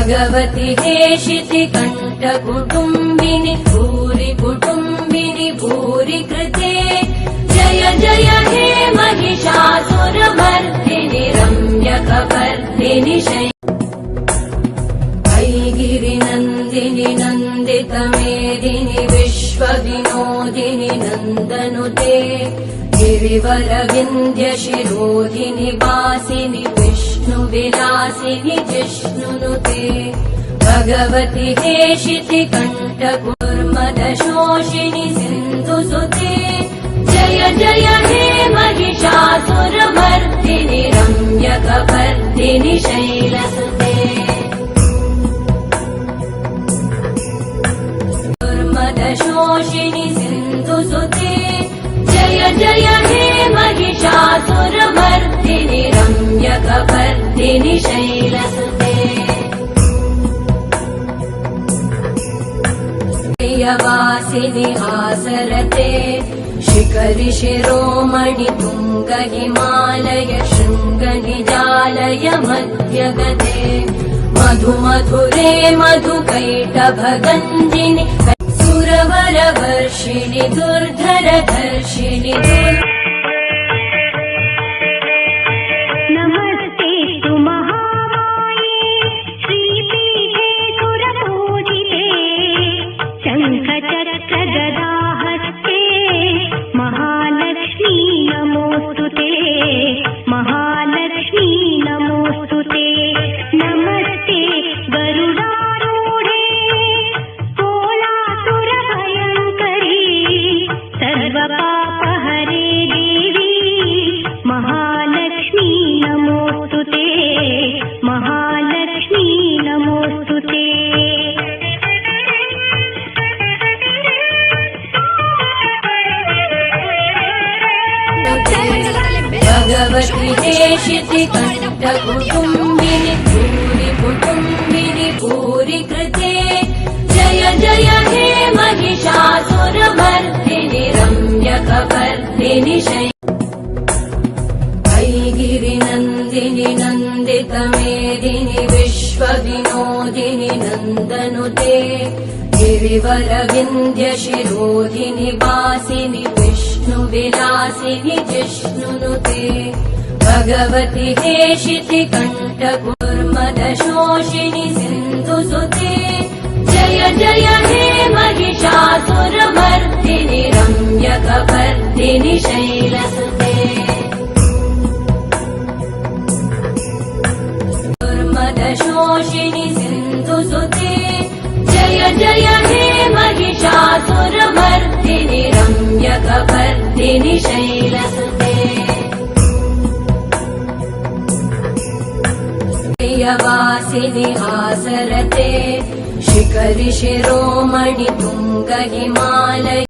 भगवति हेशिति कण्ठकुटुम्बिनि भूरि कुटुम्बिनि भूरि कृते जय जय हे महिषासुरमर्दिनि रम्यकपर्दिनि गिरिनन्दिनि नन्दितमेदिनि विश्वविनोदिनि नन्दनुते गिरिवरविन्ध्यशिरोधिनि वासिनि विष्णुविलासिनि जिष्णुनुते भगवति हेशिति कण्ठकुर्मदशोषिणि सिन्धुसुते जय जय हे महिषासुरमर्दिनि रम्यकपर्दिनि शैलसुते शोषिणि सिन्धुसुते जय जय हे महिषासुरमर्दिनि रम्यकपर्दिनि शैलसुते प्रियवासिनि आसरते शिखरि शिरोमणि तुङ्ग हिमालय शृङ्गनिजालय मध्यगते मधुमधुरे मधुकैटभगञ्जिनि सुरवरवर्षिणि दुर्धरधर्षिणि नमस्ते तु महामाये श्रीपीठे सुरपूजिते शङ्खचक्रगदाहस्ते महालक्ष्मी नमोऽस्तुते महालक्ष्मी नमोऽस्तुते नमस्ते गरुडारूढे सर्वपापहरे देवी महालक्ष्मी नमोऽस्तुते महालक्ष्मी नमोऽस्तुते भगवति हेशिति कण्ठकुटुम्बिनि भूरि कुटुम्बिनि भूरि कृते जय जय हे महिषासुरमर्दिनि रम्यकपर्दिनि गिरिनन्दिनि नन्दितमेदिनि विश्वविनोदिनि नन्दनुते गिरिवरविन्ध्यशिरोधिनि वासिनि विष्णुविलासिनि जिष्णुनुते भगवति हेशिति कण्ठकुर्मदशोषिणि सिन्धुसुते जय जय हे महिषासुरमर्दिनि रम्यकपर्दिनि शैलसुते कुर्मदशोषिणि सिन्धुसुते जय जय हे महिषासुरमर्दिनि रम्यकपर्दिनि शैलसुते प्रियवासिनि आसरते शिखरि शिरोमणि तुङ्ग हिमालय